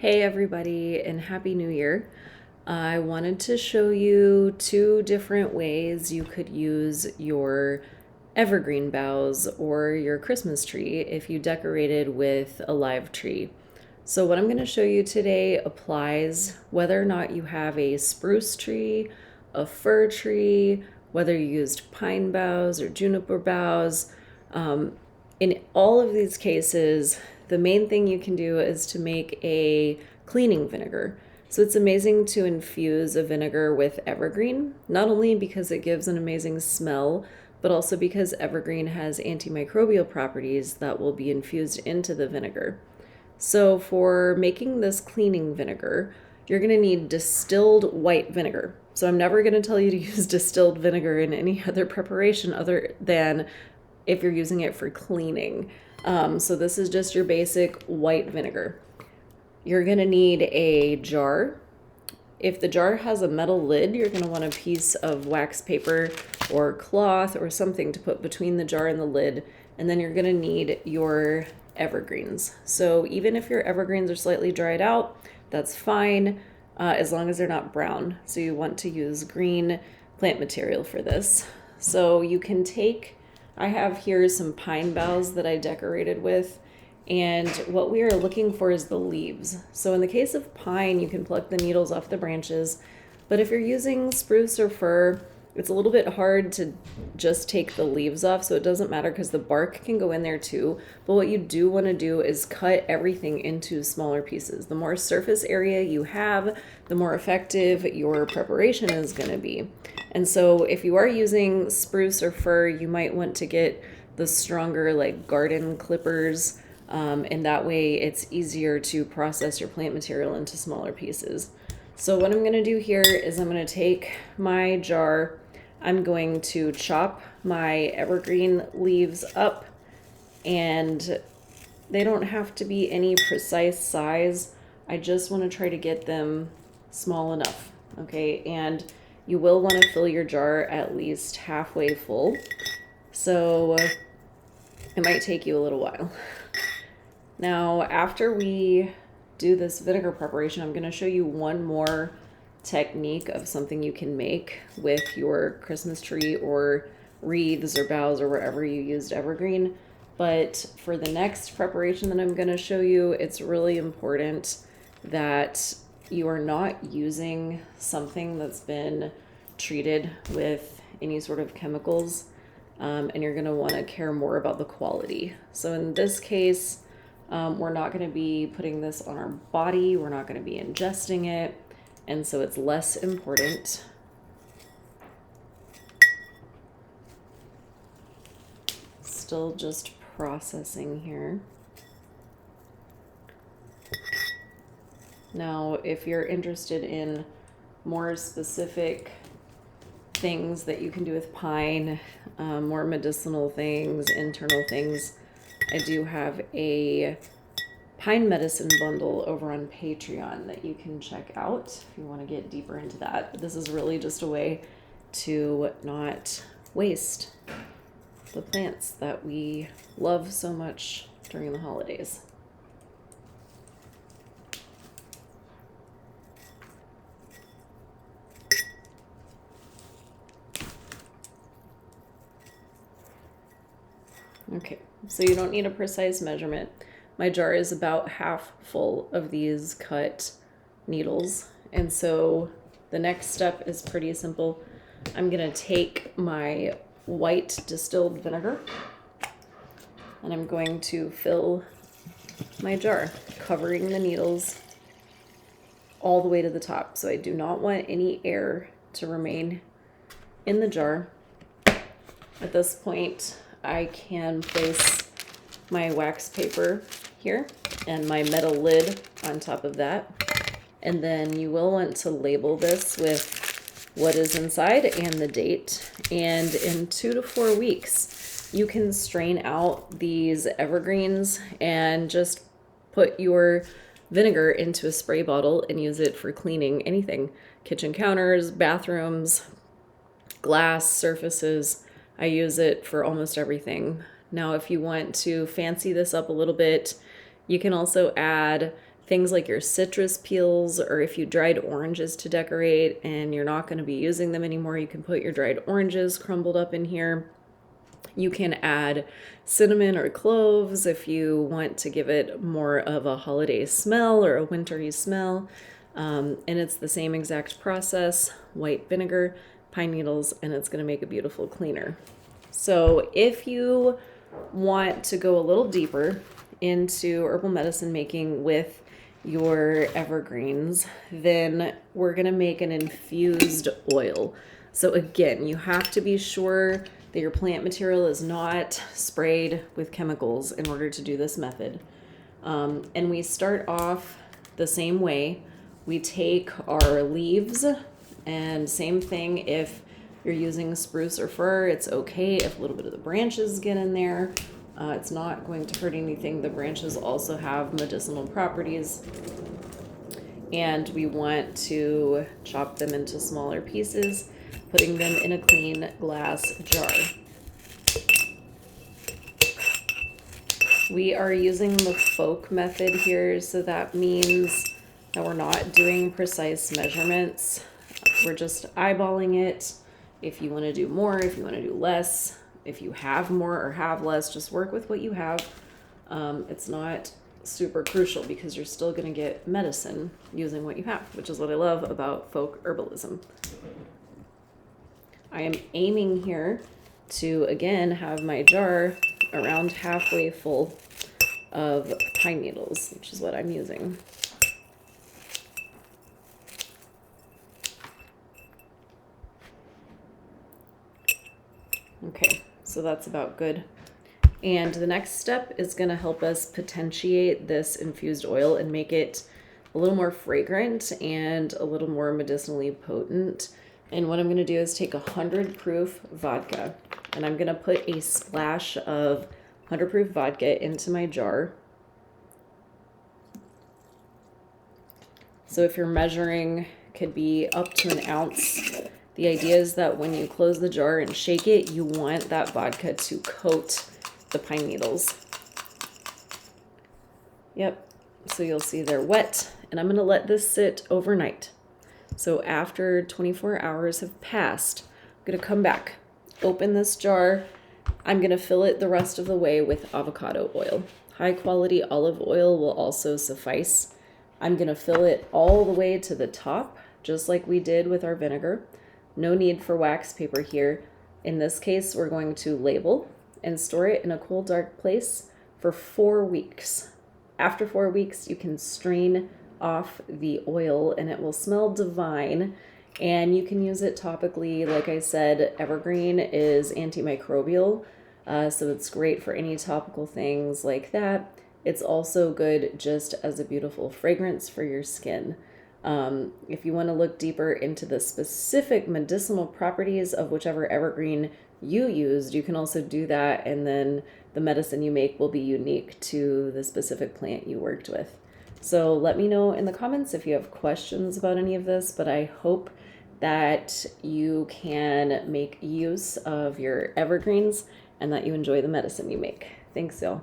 Hey everybody, and Happy New Year. I wanted to show you two different ways you could use your evergreen boughs or your Christmas tree if you decorated with a live tree. So what I'm going to show you today applies whether or not you have a spruce tree, a fir tree, whether you used pine boughs or juniper boughs. In all of these cases, the main thing you can do is to make a cleaning vinegar. So it's amazing to infuse a vinegar with evergreen, not only because it gives an amazing smell, but also because evergreen has antimicrobial properties that will be infused into the vinegar. So for making this cleaning vinegar, you're going to need distilled white vinegar. So I'm never going to tell you to use distilled vinegar in any other preparation other than if you're using it for cleaning. So this is just your basic white vinegar. You're going to need a jar. If the jar has a metal lid, you're going to want a piece of wax paper or cloth or something to put between the jar and the lid. And then you're going to need your evergreens. So even if your evergreens are slightly dried out, that's fine, as long as they're not brown. So you want to use green plant material for this. So you can take, I have here some pine boughs that I decorated with, and what we are looking for is the leaves. So in the case of pine, you can pluck the needles off the branches, but if you're using spruce or fir, it's a little bit hard to just take the leaves off, so it doesn't matter because the bark can go in there too. But what you do want to do is cut everything into smaller pieces. The more surface area you have, the more effective your preparation is going to be. And so if you are using spruce or fir, you might want to get the stronger like garden clippers, and that way it's easier to process your plant material into smaller pieces. So what I'm going to do here is I'm going to take my jar, I'm going to chop my evergreen leaves up, and they don't have to be any precise size. I just want to try to get them small enough, okay? And you will want to fill your jar at least halfway full, so it might take you a little while. Now, after we do this vinegar preparation, I'm going to show you one more technique of something you can make with your Christmas tree or wreaths or boughs or wherever you used evergreen. But for the next preparation that I'm going to show you, it's really important that you are not using something that's been treated with any sort of chemicals, and you're going to want to care more about the quality. So in this case, we're not going to be putting this on our body. We're not going to be ingesting it. And so it's less important. Still just processing here. Now, if you're interested in more specific things that you can do with pine, more medicinal things, internal things, I do have a pine medicine bundle over on Patreon that you can check out if you want to get deeper into that. This is really just a way to not waste the plants that we love so much during the holidays. Okay, so you don't need a precise measurement. My jar is about half full of these cut needles. And so the next step is pretty simple. I'm going to take my white distilled vinegar and I'm going to fill my jar, covering the needles all the way to the top. So I do not want any air to remain in the jar. At this point, I can place my wax paper here and my metal lid on top of that. And then you will want to label this with what is inside and the date. And in 2 to 4 weeks, you can strain out these evergreens and just put your vinegar into a spray bottle and use it for cleaning anything. Kitchen counters, bathrooms, glass surfaces. I use it for almost everything. Now, if you want to fancy this up a little bit, you can also add Things like your citrus peels, or if you dried oranges to decorate and you're not going to be using them anymore, you can put your dried oranges crumbled up in here. You can add cinnamon or cloves if you want to give it more of a holiday smell or a wintry smell. And it's the same exact process: white vinegar, pine needles, and it's going to make a beautiful cleaner. So if you want to go a little deeper into herbal medicine making with your evergreens, then we're going to make an infused oil. So again, you have to be sure that your plant material is not sprayed with chemicals in order to do this method. And we start off the same way. We take our leaves, and same thing if you're using spruce or fir, it's okay if a little bit of the branches get in there. It's not going to hurt anything. The branches also have medicinal properties. And we want to chop them into smaller pieces, putting them in a clean glass jar. We are using the folk method here, so that means that we're not doing precise measurements. We're just eyeballing it. If you want to do more, if you want to do less, if you have more or have less, just work with what you have. It's not super crucial because you're still going to get medicine using what you have, which is what I love about folk herbalism. I am aiming here to, again, have my jar around halfway full of pine needles, which is what I'm using. Okay, so that's about good. And the next step is going to help us potentiate this infused oil and make it a little more fragrant and a little more medicinally potent. And what I'm going to do is take 100 proof vodka, and I'm going to put a splash of 100 proof vodka into my jar. So if you're measuring, could be up to an ounce. The idea is that when you close the jar and shake it, you want that vodka to coat the pine needles. Yep, so you'll see they're wet, and I'm going to let this sit overnight. So after 24 hours have passed, I'm going to come back, open this jar. I'm going to fill it the rest of the way with avocado oil. High quality olive oil will also suffice. I'm going to fill it all the way to the top, just like we did with our vinegar. No need for wax paper here. In this case, we're going to label and store it in a cool, dark place for 4 weeks. After 4 weeks, you can strain off the oil and it will smell divine, and you can use it topically. Like I said, evergreen is antimicrobial, so it's great for any topical things like that. It's also good just as a beautiful fragrance for your skin. If you want to look deeper into the specific medicinal properties of whichever evergreen you used, you can also do that, and then the medicine you make will be unique to the specific plant you worked with. So let me know in the comments if you have questions about any of this, but I hope that you can make use of your evergreens and that you enjoy the medicine you make. Thanks, y'all.